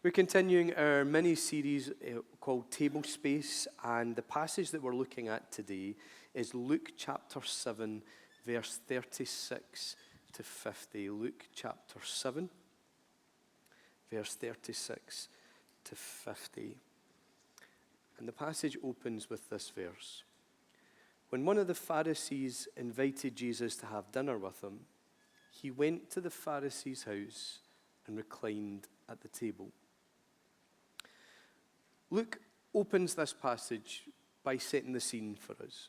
We're continuing our mini-series called Table Space, and the passage that we're looking at today is Luke chapter 7, verse 36 to 50. Luke chapter 7, verse 36 to 50. And the passage opens with this verse. When one of the Pharisees invited Jesus to have dinner with him, he went to the Pharisee's house and reclined at the table. Luke opens this passage by setting the scene for us.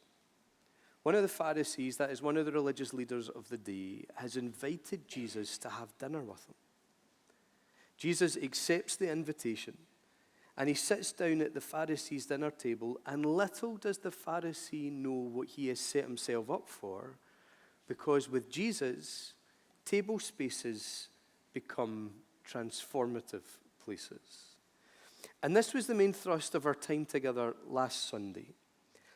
One of the Pharisees, that is one of the religious leaders of the day, has invited Jesus to have dinner with him. Jesus accepts the invitation, and he sits down at the Pharisee's dinner table, and little does the Pharisee know what he has set himself up for, because with Jesus, table spaces become transformative places. And this was the main thrust of our time together last Sunday.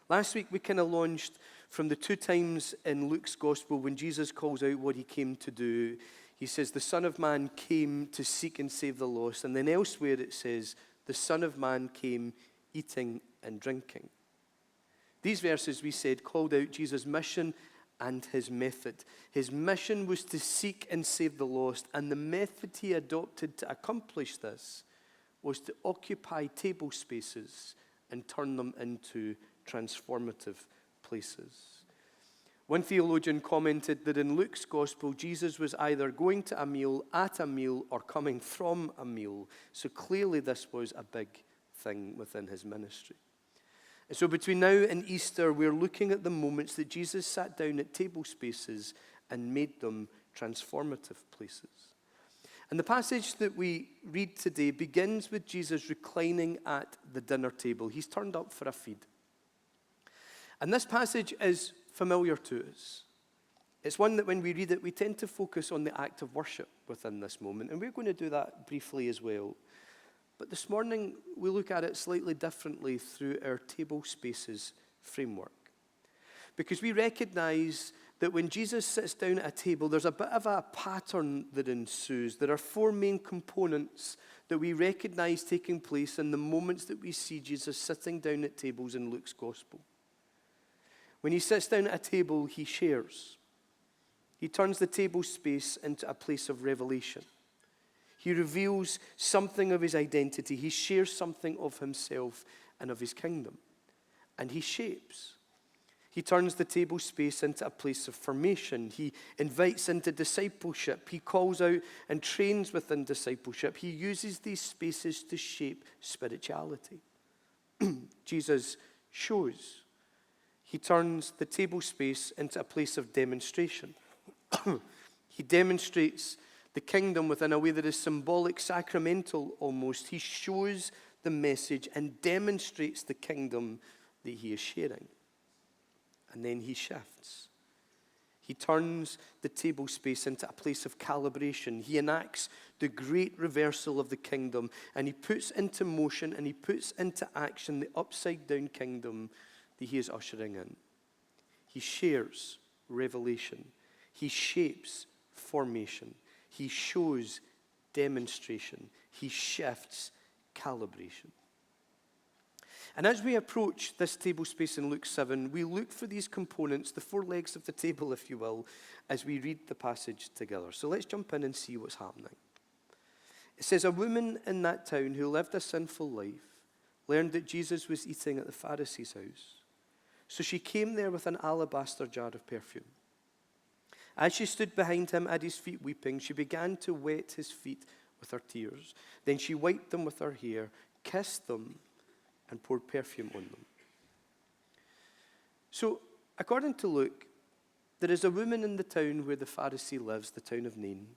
Last week, we kind of launched from the two times in Luke's gospel when Jesus calls out what he came to do. He says, the Son of Man came to seek and save the lost. And then elsewhere it says, the Son of Man came eating and drinking. These verses, we said, called out Jesus' mission and his method. His mission was to seek and save the lost, and the method he adopted to accomplish this was to occupy table spaces and turn them into transformative places. One theologian commented that in Luke's gospel, Jesus was either going to a meal, at a meal, or coming from a meal. So clearly this was a big thing within his ministry. And so between now and Easter, we're looking at the moments that Jesus sat down at table spaces and made them transformative places. And the passage that we read today begins with Jesus reclining at the dinner table. He's turned up for a feed. And this passage is familiar to us. It's one that when we read it, we tend to focus on the act of worship within this moment. And we're going to do that briefly as well. But this morning, we look at it slightly differently through our table spaces framework. Because we recognize that when Jesus sits down at a table, there's a bit of a pattern that ensues. There are four main components that we recognize taking place in the moments that we see Jesus sitting down at tables in Luke's gospel. When he sits down at a table, he shares. He turns the table space into a place of revelation. He reveals something of his identity. He shares something of himself and of his kingdom. And he shapes. He turns the table space into a place of formation. He invites into discipleship. He calls out and trains within discipleship. He uses these spaces to shape spirituality. Jesus shows. He turns the table space into a place of demonstration. He demonstrates the kingdom within a way that is symbolic, sacramental almost. He shows the message and demonstrates the kingdom that he is sharing. And then he shifts. He turns the table space into a place of calibration. He enacts the great reversal of the kingdom, and he puts into motion and he puts into action the upside-down kingdom that he is ushering in. He shares revelation. He shapes formation. He shows demonstration. He shifts calibration. And as we approach this table space in Luke 7, we look for these components, the four legs of the table, if you will, as we read the passage together. So let's jump in and see what's happening. It says, a woman in that town who lived a sinful life learned that Jesus was eating at the Pharisee's house. So she came there with an alabaster jar of perfume. As she stood behind him at his feet weeping, she began to wet his feet with her tears. Then she wiped them with her hair, kissed them, and poured perfume on them. So, according to Luke, there is a woman in the town where the Pharisee lives, the town of Nain,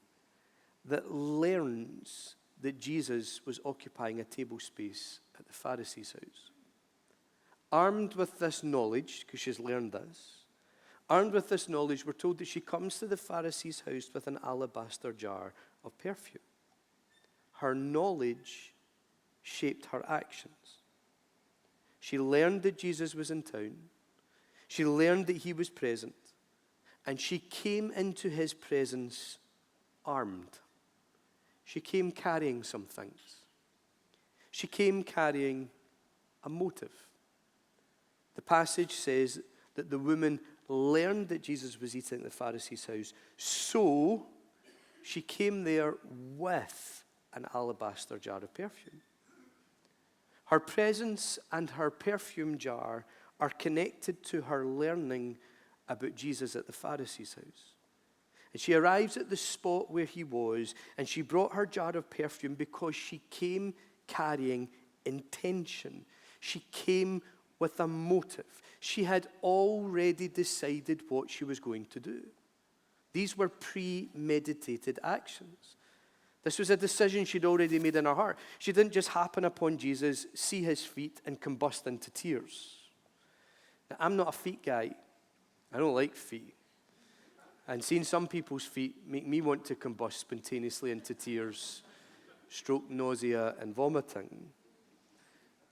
that learns that Jesus was occupying a table space at the Pharisee's house. Armed with this knowledge, because she's learned this, armed with this knowledge, we're told that she comes to the Pharisee's house with an alabaster jar of perfume. Her knowledge shaped her actions. She learned that Jesus was in town. She learned that he was present. And she came into his presence armed. She came carrying some things. She came carrying a motive. The passage says that the woman learned that Jesus was eating at the Pharisee's house, so she came there with an alabaster jar of perfume. Her presence and her perfume jar are connected to her learning about Jesus at the Pharisee's house. And she arrives at the spot where he was, and she brought her jar of perfume because she came carrying intention. She came with a motive. She had already decided what she was going to do. These were premeditated actions. This was a decision she'd already made in her heart. She didn't just happen upon Jesus, see his feet, and combust into tears. Now, I'm not a feet guy. I don't like feet. And seeing some people's feet make me want to combust spontaneously into tears, stroke nausea, and vomiting.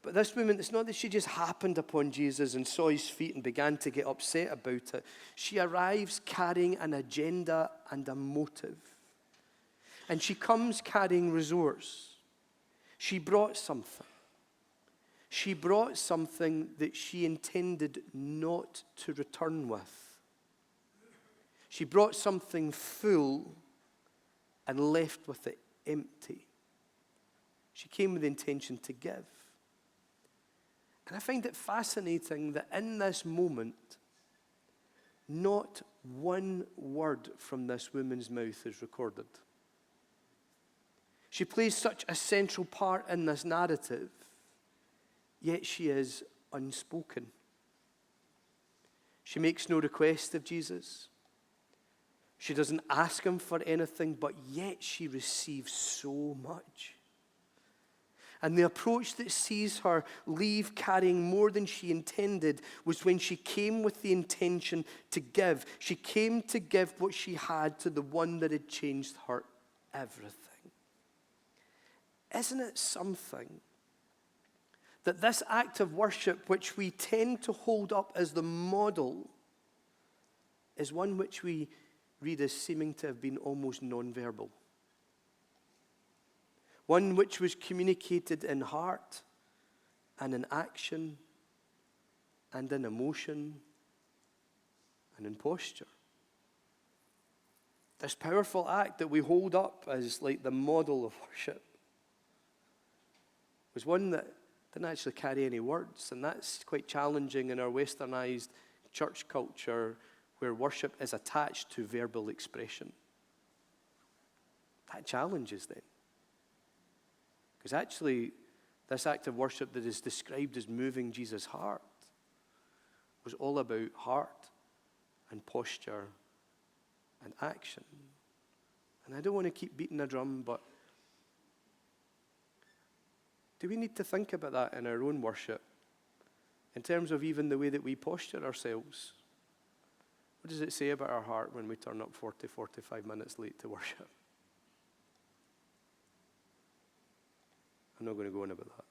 But this woman, it's not that she just happened upon Jesus and saw his feet and began to get upset about it. She arrives carrying an agenda and a motive. And she comes carrying resource. She brought something. She brought something that she intended not to return with. She brought something full and left with it empty. She came with the intention to give. And I find it fascinating that in this moment, not one word from this woman's mouth is recorded. She plays such a central part in this narrative, yet she is unspoken. She makes no request of Jesus. She doesn't ask him for anything, but yet she receives so much. And the approach that sees her leave carrying more than she intended was when she came with the intention to give. She came to give what she had to the one that had changed her everything. Isn't it something that this act of worship, which we tend to hold up as the model, is one which we read as seeming to have been almost non-verbal? One which was communicated in heart and in action and in emotion and in posture. This powerful act that we hold up as like the model of worship was one that didn't actually carry any words, and that's quite challenging in our westernized church culture where worship is attached to verbal expression. That challenges them. Because actually, this act of worship that is described as moving Jesus' heart was all about heart and posture and action. And I don't want to keep beating a drum, but do we need to think about that in our own worship? In terms of even the way that we posture ourselves? What does it say about our heart when we turn up 40, 45 minutes late to worship? I'm not going to go on about that.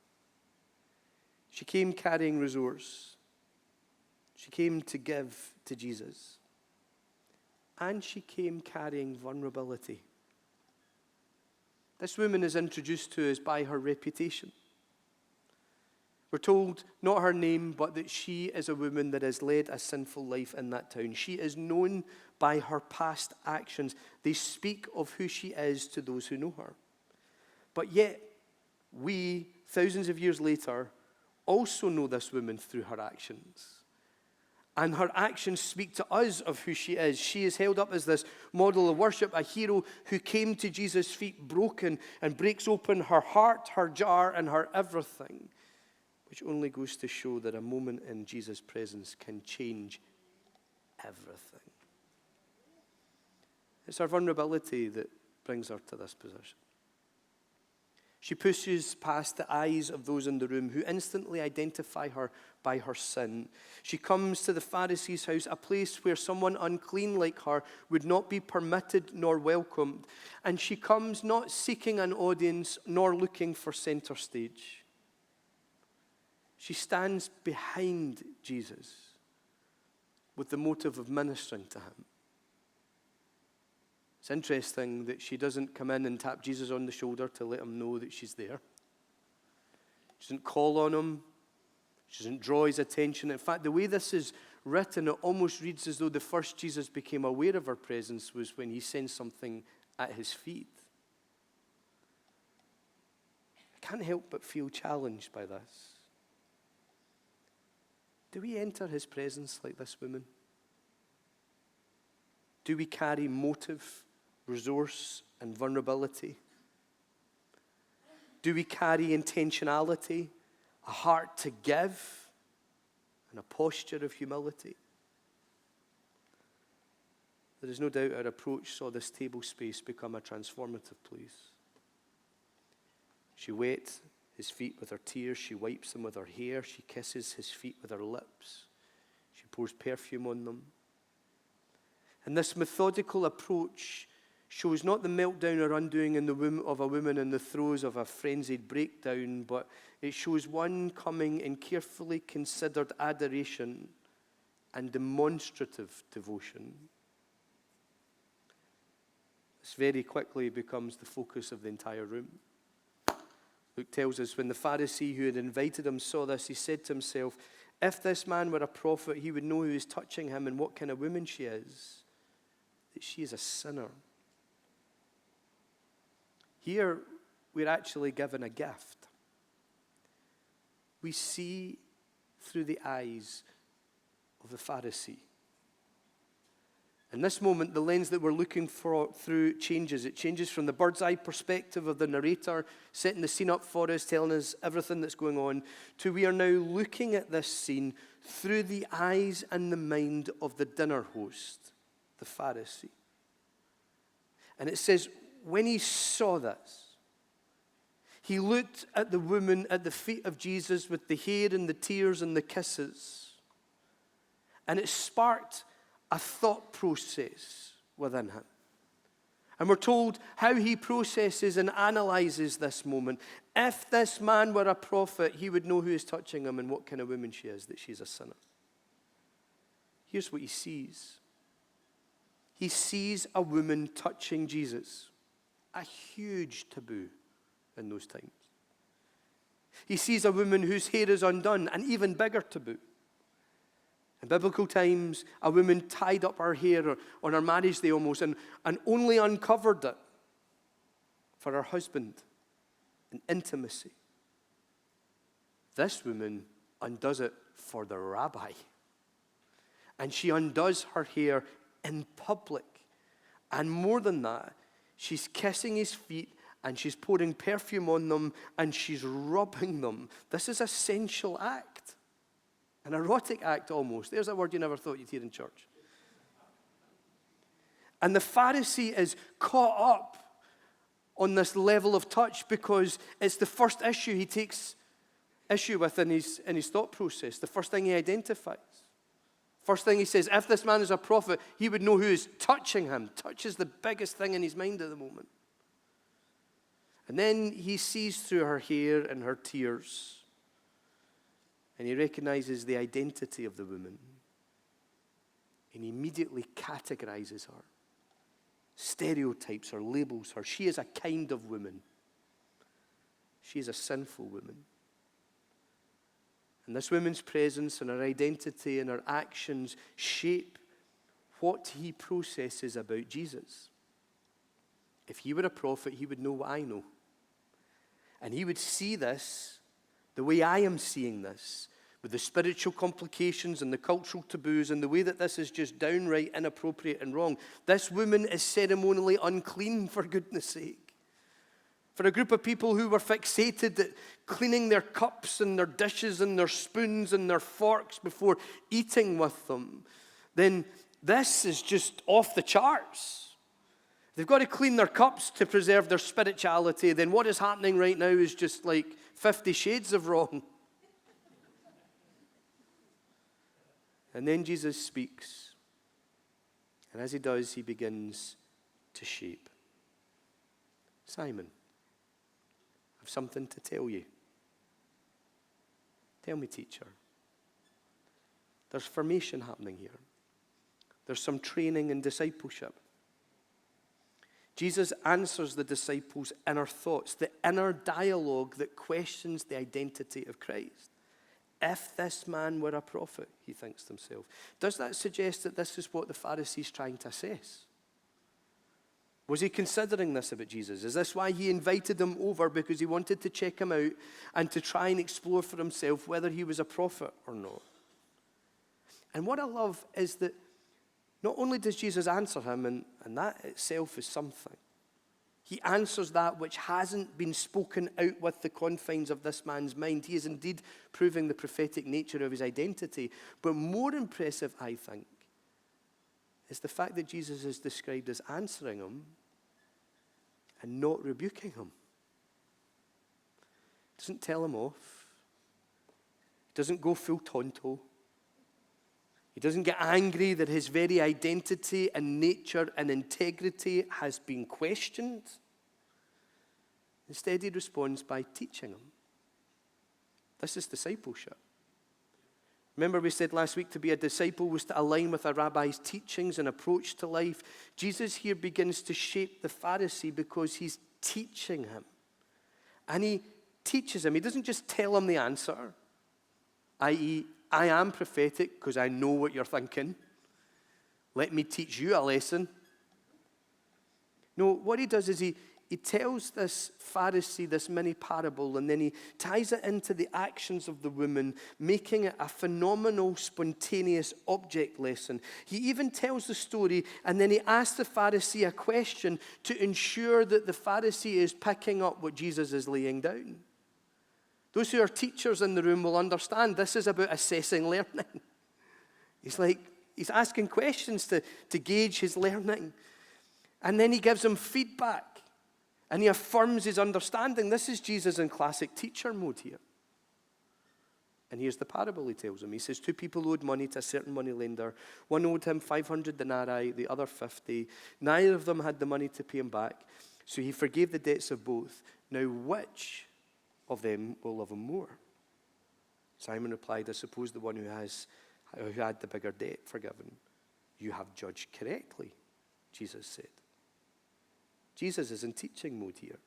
She came carrying resource. She came to give to Jesus. And she came carrying vulnerability. This woman is introduced to us by her reputation. We're told not her name, but that she is a woman that has led a sinful life in that town. She is known by her past actions. They speak of who she is to those who know her. But yet, we, thousands of years later, also know this woman through her actions. And her actions speak to us of who she is. She is held up as this model of worship, a hero who came to Jesus' feet broken and breaks open her heart, her jar, and her everything, which only goes to show that a moment in Jesus' presence can change everything. It's her vulnerability that brings her to this position. She pushes past the eyes of those in the room who instantly identify her by her sin. She comes to the Pharisee's house, a place where someone unclean like her would not be permitted nor welcomed. And she comes not seeking an audience nor looking for center stage. She stands behind Jesus with the motive of ministering to him. It's interesting that she doesn't come in and tap Jesus on the shoulder to let him know that she's there. She doesn't call on him. She doesn't draw his attention. In fact, the way this is written, it almost reads as though the first Jesus became aware of her presence was when he sensed something at his feet. I can't help but feel challenged by this. Do we enter his presence like this woman? Do we carry motive, resource, and vulnerability? Do we carry intentionality, a heart to give, and a posture of humility? There is no doubt our approach saw this table space become a transformative place. She wet his feet with her tears. She wipes them with her hair. She kisses his feet with her lips. She pours perfume on them. And this methodical approach shows not the meltdown or undoing of a woman in the throes of a frenzied breakdown, but it shows one coming in carefully considered adoration and demonstrative devotion. This very quickly becomes the focus of the entire room. Luke tells us, when the Pharisee who had invited him saw this, he said to himself, if this man were a prophet, he would know who is touching him and what kind of woman she is, that she is a sinner. Here, we're actually given a gift. We see through the eyes of the Pharisee. In this moment, the lens that we're looking through changes. It changes from the bird's eye perspective of the narrator, setting the scene up for us, telling us everything that's going on, to we are now looking at this scene through the eyes and the mind of the dinner host, the Pharisee. And it says, when he saw this, he looked at the woman at the feet of Jesus with the hair and the tears and the kisses. And it sparked a thought process within him. And we're told how he processes and analyzes this moment. If this man were a prophet, he would know who is touching him and what kind of woman she is, that she's a sinner. Here's what he sees. He sees a woman touching Jesus. A huge taboo in those times. He sees a woman whose hair is undone, an even bigger taboo. In biblical times, a woman tied up her hair on her marriage day almost and only uncovered it for her husband in intimacy. This woman undoes it for the rabbi. And she undoes her hair in public. And more than that, she's kissing his feet and she's pouring perfume on them and she's rubbing them. This is a sensual act. An erotic act almost. There's a word you never thought you'd hear in church. And the Pharisee is caught up on this level of touch because it's the first issue he takes issue with in his thought process. The first thing he identifies. First thing he says, if this man is a prophet, he would know who is touching him. Touch is the biggest thing in his mind at the moment. And then he sees through her hair and her tears. And he recognizes the identity of the woman. And he immediately categorizes her. Stereotypes her, labels her. She is a kind of woman. She is a sinful woman. And this woman's presence and her identity and her actions shape what he processes about Jesus. If he were a prophet, he would know what I know. And he would see this the way I am seeing this, with the spiritual complications and the cultural taboos and the way that this is just downright inappropriate and wrong. This woman is ceremonially unclean, for goodness sake. For a group of people who were fixated at cleaning their cups and their dishes and their spoons and their forks before eating with them, then this is just off the charts. They've got to clean their cups to preserve their spirituality. Then what is happening right now is just like 50 shades of wrong. And then Jesus speaks. And as he does, he begins to shape. Simon, I have something to tell you. Tell me, teacher. There's formation happening here. There's some training and discipleship. Jesus answers the disciples' inner thoughts, the inner dialogue that questions the identity of Christ. If this man were a prophet, he thinks to himself, does that suggest that this is what the Pharisees trying to assess? Was he considering this about Jesus? Is this why he invited him over, because he wanted to check him out and to try and explore for himself whether he was a prophet or not? And what I love is that not only does Jesus answer him, and that itself is something, he answers that which hasn't been spoken out with the confines of this man's mind. He is indeed proving the prophetic nature of his identity. But more impressive, I think, is the fact that Jesus is described as answering him and not rebuking him. He doesn't tell him off. He doesn't go full tonto. He doesn't get angry that his very identity and nature and integrity has been questioned. Instead, he responds by teaching him. This is discipleship. Remember, we said last week to be a disciple was to align with a rabbi's teachings and approach to life. Jesus here begins to shape the Pharisee because he's teaching him. And he teaches him. He doesn't just tell him the answer, i.e., I am prophetic because I know what you're thinking. Let me teach you a lesson. No, what he does is he tells this Pharisee this mini parable, and then he ties it into the actions of the woman, making it a phenomenal, spontaneous object lesson. He even tells the story, and then he asks the Pharisee a question to ensure that the Pharisee is picking up what Jesus is laying down. Those who are teachers in the room will understand this is about assessing learning. He's asking questions to gauge his learning. And then he gives him feedback. And he affirms his understanding. This is Jesus in classic teacher mode here. And here's the parable he tells him. He says, 2 people owed money to a certain moneylender. One owed him 500 denarii, the other 50. Neither of them had the money to pay him back. So he forgave the debts of both. Now which of them will love him more? Simon replied, I suppose the one who had the bigger debt forgiven. You have judged correctly, Jesus said. Jesus is in teaching mode here.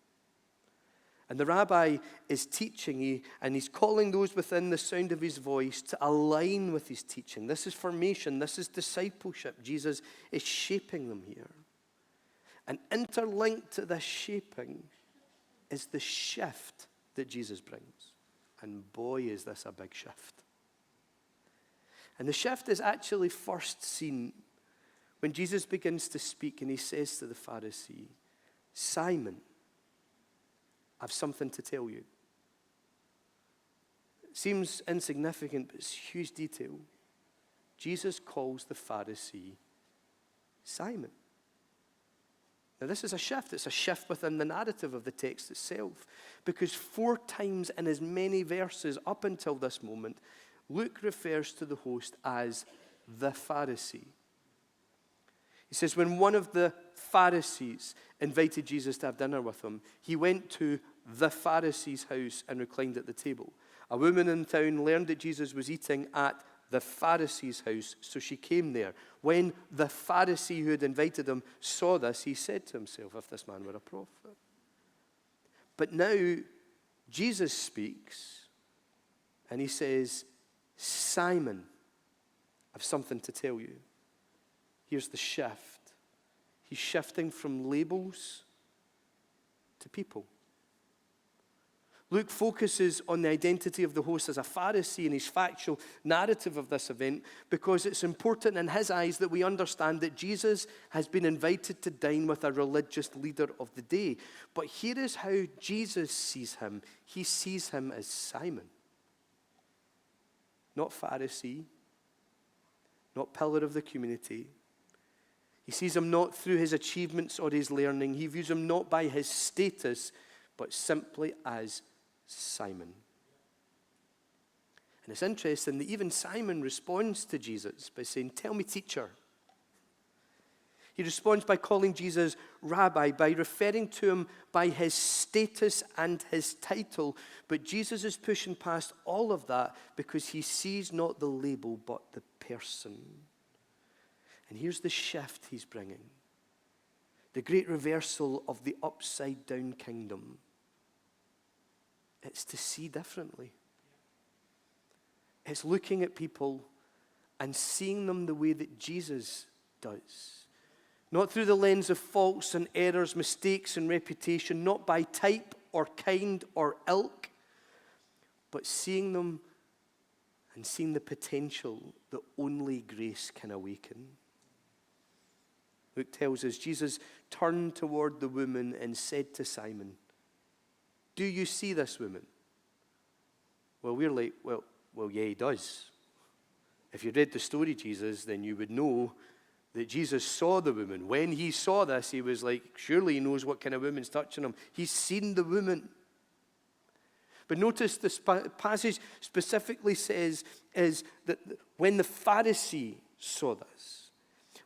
And the rabbi is teaching, and he's calling those within the sound of his voice to align with his teaching. This is formation. This is discipleship. Jesus is shaping them here. And interlinked to this shaping is the shift that Jesus brings. And boy, is this a big shift. And the shift is actually first seen when Jesus begins to speak and he says to the Pharisee, Simon, I've something to tell you. It seems insignificant, but it's huge detail. Jesus calls the Pharisee Simon. Now, this is a shift. It's a shift within the narrative of the text itself. Because 4 times in as many verses up until this moment, Luke refers to the host as the Pharisee. He says, when one of the Pharisees invited Jesus to have dinner with him, he went to the Pharisee's house and reclined at the table. A woman in town learned that Jesus was eating at the Pharisee's house, so she came there. When the Pharisee who had invited him saw this, he said to himself, if this man were a prophet. But now Jesus speaks, and he says, Simon, I've something to tell you. Here's the shift. He's shifting from labels to people. Luke focuses on the identity of the host as a Pharisee in his factual narrative of this event because it's important in his eyes that we understand that Jesus has been invited to dine with a religious leader of the day. But here is how Jesus sees him. He sees him as Simon. Not Pharisee, not pillar of the community. He sees him not through his achievements or his learning. He views him not by his status, but simply as Simon. And it's interesting that even Simon responds to Jesus by saying, tell me, teacher. He responds by calling Jesus rabbi, by referring to him by his status and his title. But Jesus is pushing past all of that because he sees not the label but the person. And here's the shift he's bringing. the great reversal of the upside down kingdom. It's to see differently. It's looking at people and seeing them the way that Jesus does. Not through the lens of faults and errors, mistakes and reputation, not by type or kind or ilk, but seeing them and seeing the potential that only grace can awaken. Luke tells us Jesus turned toward the woman and said to Simon, "Do you see this woman?" Well, we're like, well, yeah, he does. If you read the story, Jesus, then you would know that Jesus saw the woman. When he saw this, he was like, surely he knows what kind of woman's touching him. He's seen the woman. But notice this passage specifically says is that when the Pharisee saw this.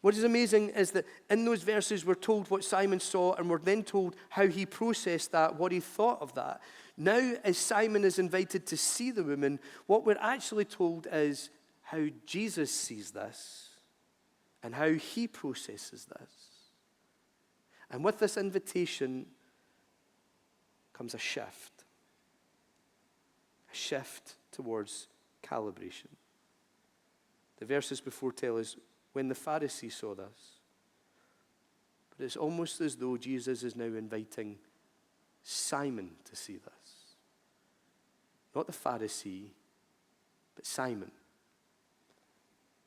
What is amazing is that in those verses we're told what Simon saw, and we're then told how he processed that, what he thought of that. Now, as Simon is invited to see the woman, what we're actually told is how Jesus sees this and how he processes this. And with this invitation comes a shift towards calibration. The verses before tell us when the Pharisee saw this. But it's almost as though Jesus is now inviting Simon to see this. Not the Pharisee, but Simon.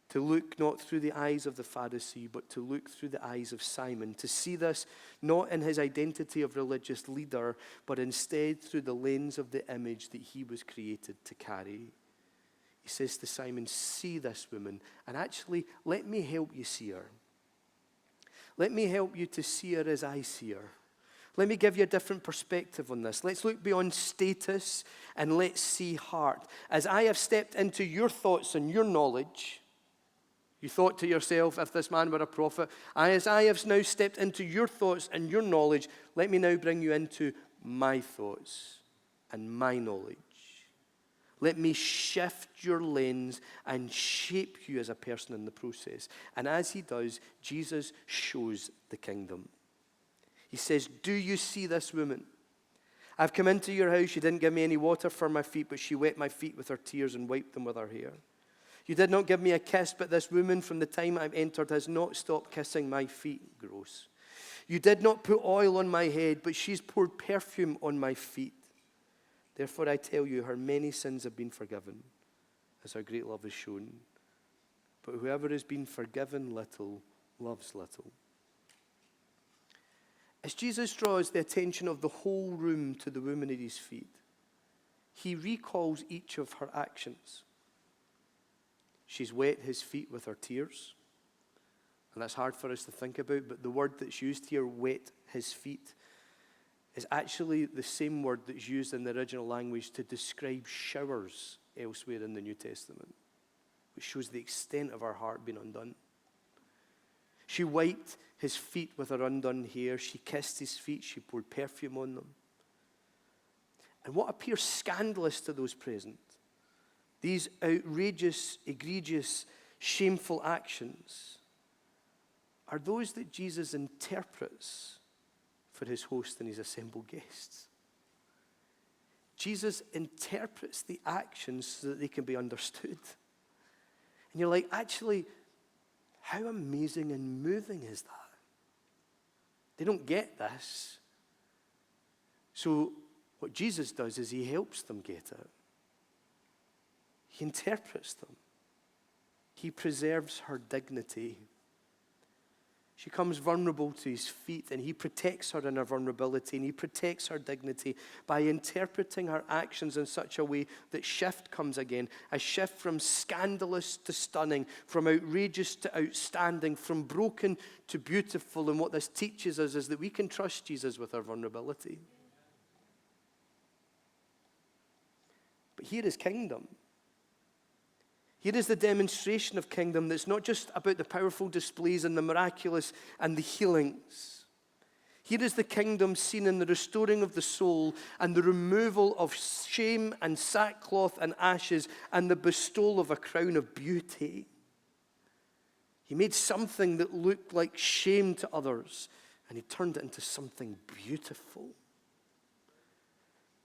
To look not through the eyes of the Pharisee, but to look through the eyes of Simon. To see this not in his identity of religious leader, but instead through the lens of the image that he was created to carry. He says to Simon, see this woman, and actually let me help you see her. Let me help you to see her as I see her. Let me give you a different perspective on this. Let's look beyond status and let's see heart. As I have stepped into your thoughts and your knowledge, you thought to yourself, if this man were a prophet, as I have now stepped into your thoughts and your knowledge, let me now bring you into my thoughts and my knowledge. Let me shift your lens and shape you as a person in the process. And as he does, Jesus shows the kingdom. He says, do you see this woman? I've come into your house. You didn't give me any water for my feet, but she wet my feet with her tears and wiped them with her hair. You did not give me a kiss, but this woman from the time I've entered has not stopped kissing my feet. Gross. You did not put oil on my head, but she's poured perfume on my feet. Therefore I tell you, her many sins have been forgiven, as her great love is shown. But whoever has been forgiven little, loves little. As Jesus draws the attention of the whole room to the woman at his feet, he recalls each of her actions. She's wet his feet with her tears. And that's hard for us to think about, but the word that's used here, wet his feet, is actually the same word that's used in the original language to describe showers elsewhere in the New Testament, which shows the extent of her heart being undone. She wiped his feet with her undone hair. She kissed his feet. She poured perfume on them. And what appears scandalous to those present, these outrageous, egregious, shameful actions, are those that Jesus interprets for his host and his assembled guests. Jesus interprets the actions so that they can be understood. And you're like, actually, how amazing and moving is that? They don't get this. So what Jesus does is he helps them get it. He interprets them. He preserves her dignity. She comes vulnerable to his feet, and he protects her in her vulnerability, and he protects her dignity by interpreting her actions in such a way that shift comes again, a shift from scandalous to stunning, from outrageous to outstanding, from broken to beautiful. And what this teaches us is that we can trust Jesus with our vulnerability. But here is kingdom. Here is the demonstration of kingdom that's not just about the powerful displays and the miraculous and the healings. Here is the kingdom seen in the restoring of the soul and the removal of shame and sackcloth and ashes and the bestowal of a crown of beauty. He made something that looked like shame to others, and he turned it into something beautiful.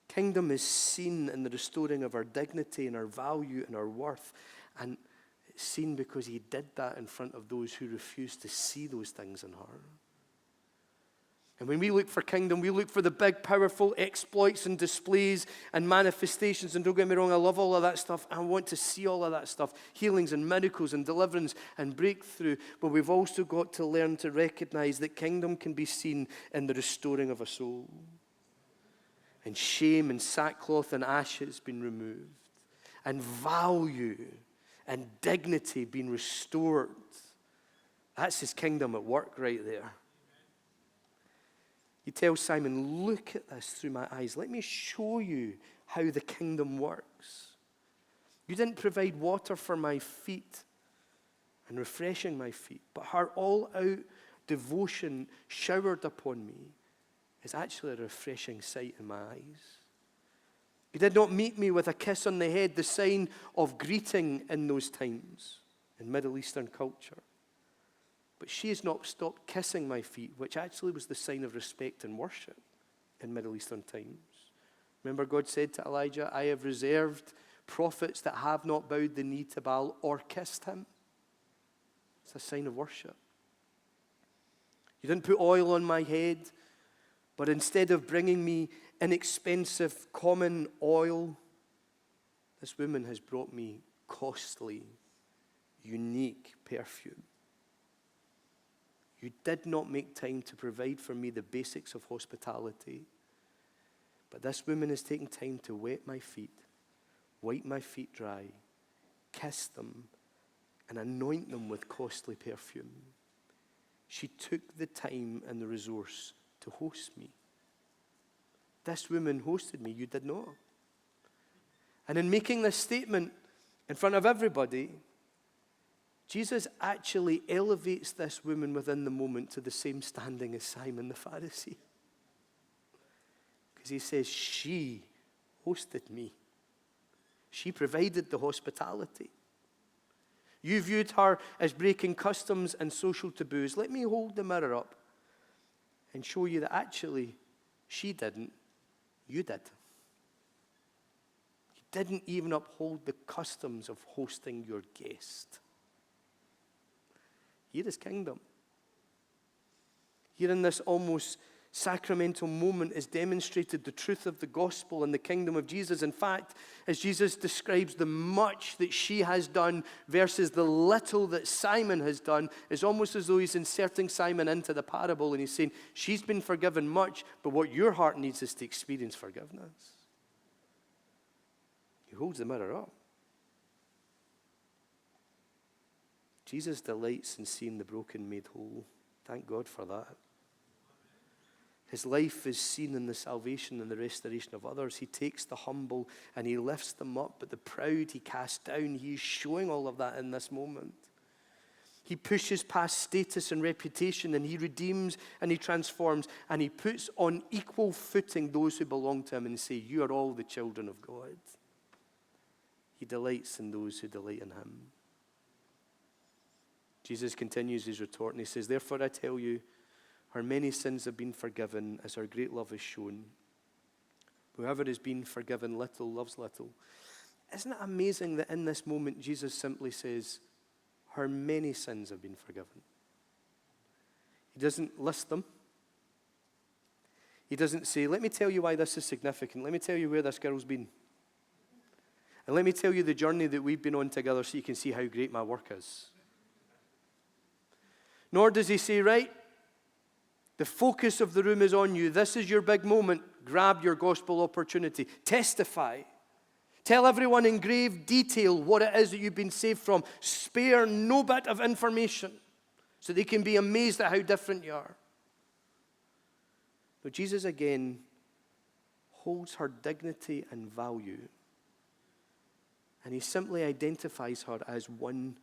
Kingdom is seen in the restoring of our dignity and our value and our worth. And it's seen because he did that in front of those who refused to see those things in her. And when we look for kingdom, we look for the big, powerful exploits and displays and manifestations. And don't get me wrong, I love all of that stuff. I want to see all of that stuff. Healings and miracles and deliverance and breakthrough. But we've also got to learn to recognize that kingdom can be seen in the restoring of a soul. And shame and sackcloth and ashes being removed. And value and dignity being restored. That's his kingdom at work right there. You tell Simon, look at this through my eyes. Let me show you how the kingdom works. You didn't provide water for my feet and refreshing my feet, but her all-out devotion showered upon me is actually a refreshing sight in my eyes. You did not meet me with a kiss on the head, the sign of greeting in those times in Middle Eastern culture. But she has not stopped kissing my feet, which actually was the sign of respect and worship in Middle Eastern times. Remember, God said to Elijah, I have reserved prophets that have not bowed the knee to Baal or kissed him. It's a sign of worship. You didn't put oil on my head, but instead of bringing me inexpensive common oil, this woman has brought me costly, unique perfume. You did not make time to provide for me the basics of hospitality. But this woman has taken time to wet my feet, wipe my feet dry, kiss them, and anoint them with costly perfume. She took the time and the resource to host me. This woman hosted me, you did not. And in making this statement in front of everybody, Jesus actually elevates this woman within the moment to the same standing as Simon the Pharisee. Because he says, she hosted me. She provided the hospitality. You viewed her as breaking customs and social taboos. Let me hold the mirror up and show you that actually she didn't, you did. You didn't even uphold the customs of hosting your guest. Here is kingdom. Here in this almost sacramental moment is demonstrated the truth of the gospel and the kingdom of Jesus. In fact, as Jesus describes the much that she has done versus the little that Simon has done, it's almost as though he's inserting Simon into the parable and he's saying, she's been forgiven much, but what your heart needs is to experience forgiveness. He holds the mirror up. Jesus delights in seeing the broken made whole. Thank God for that. His life is seen in the salvation and the restoration of others. He takes the humble and he lifts them up, but the proud he casts down. He's showing all of that in this moment. He pushes past status and reputation and he redeems and he transforms and he puts on equal footing those who belong to him and say, you are all the children of God. He delights in those who delight in him. Jesus continues his retort and he says, therefore I tell you, her many sins have been forgiven as her great love is shown. Whoever has been forgiven little loves little. Isn't it amazing that in this moment Jesus simply says, her many sins have been forgiven. He doesn't list them. He doesn't say, let me tell you why this is significant. Let me tell you where this girl's been. And let me tell you the journey that we've been on together so you can see how great my work is. Nor does he say, right, the focus of the room is on you. This is your big moment. Grab your gospel opportunity. Testify. Tell everyone in grave detail what it is that you've been saved from. Spare no bit of information so they can be amazed at how different you are. But Jesus again holds her dignity and value. And he simply identifies her as one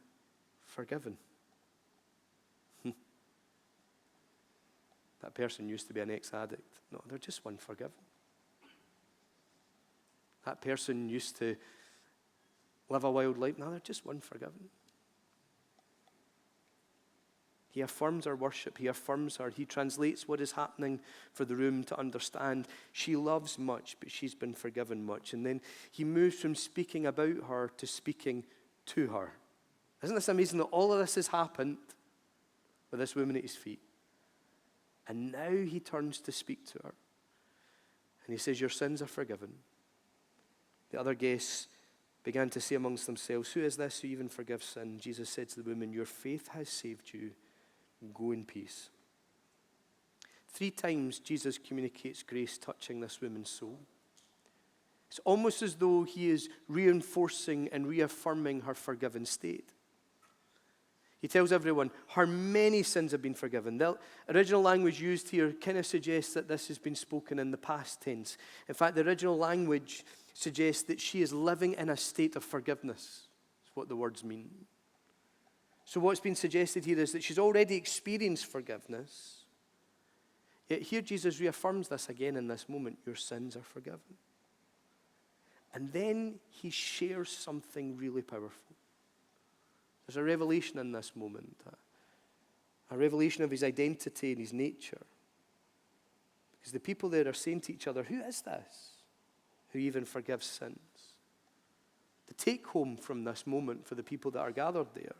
forgiven. That person used to be an ex-addict. No, they're just one forgiven. That person used to live a wild life. No, they're just one forgiven. He affirms our worship. He affirms her. He translates what is happening for the room to understand. She loves much, but she's been forgiven much. And then he moves from speaking about her to speaking to her. Isn't this amazing that all of this has happened with this woman at his feet? And now he turns to speak to her. And he says, your sins are forgiven. The other guests began to say amongst themselves, who is this who even forgives sin? Jesus said to the woman, your faith has saved you. Go in peace. 3 times Jesus communicates grace touching this woman's soul. It's almost as though he is reinforcing and reaffirming her forgiven state. He tells everyone her many sins have been forgiven. The original language used here kind of suggests that this has been spoken in the past tense. In fact, the original language suggests that she is living in a state of forgiveness. That's what the words mean. So what's been suggested here is that she's already experienced forgiveness. Yet here Jesus reaffirms this again in this moment. Your sins are forgiven. And then he shares something really powerful. There's a revelation in this moment. A revelation of his identity and his nature. Because the people there are saying to each other, who is this who even forgives sins? The take home from this moment for the people that are gathered there,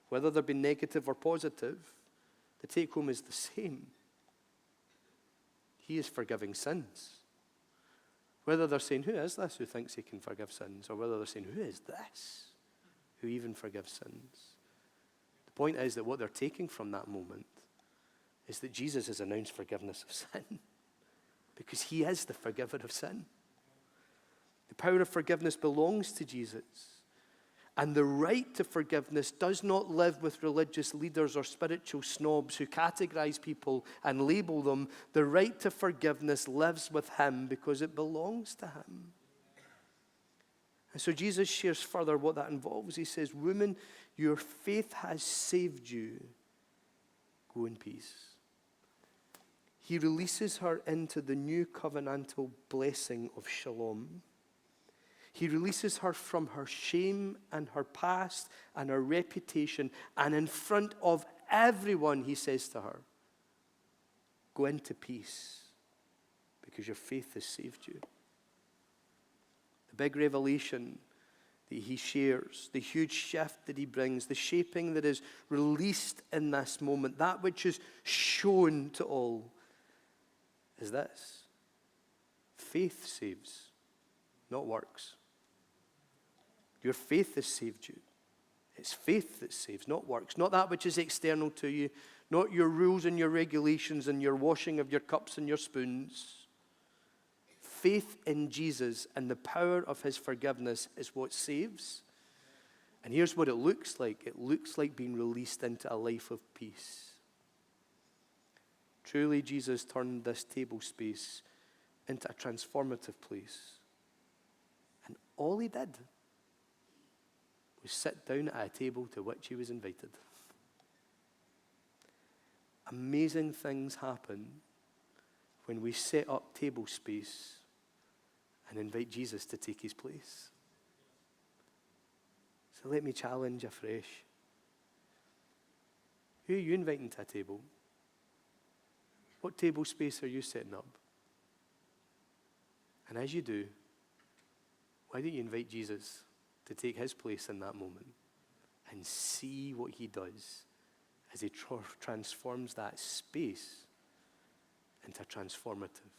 whether they've been negative or positive, the take home is the same. He is forgiving sins. Whether they're saying, who is this who thinks he can forgive sins? Or whether they're saying, who is this who even forgives sins? The point is that what they're taking from that moment is that Jesus has announced forgiveness of sin. Because he is the forgiver of sin. The power of forgiveness belongs to Jesus. And the right to forgiveness does not live with religious leaders or spiritual snobs who categorize people and label them. The right to forgiveness lives with him because it belongs to him. And so Jesus shares further what that involves. He says, woman, your faith has saved you. Go in peace. He releases her into the new covenantal blessing of shalom. He releases her from her shame and her past and her reputation. And in front of everyone, he says to her, go into peace because your faith has saved you. The big revelation that he shares, the huge shift that he brings, the shaping that is released in this moment, that which is shown to all, is this. Faith saves, not works. Your faith has saved you. It's faith that saves, not works. Not that which is external to you, not your rules and your regulations and your washing of your cups and your spoons. Faith in Jesus and the power of his forgiveness is what saves. And here's what it looks like. It looks like being released into a life of peace. Truly, Jesus turned this table space into a transformative place. And all he did was sit down at a table to which he was invited. Amazing things happen when we set up table space and invite Jesus to take his place. So let me challenge afresh. Who are you inviting to a table? What table space are you setting up? And as you do, why don't you invite Jesus to take his place in that moment and see what he does as he transforms that space into a transformative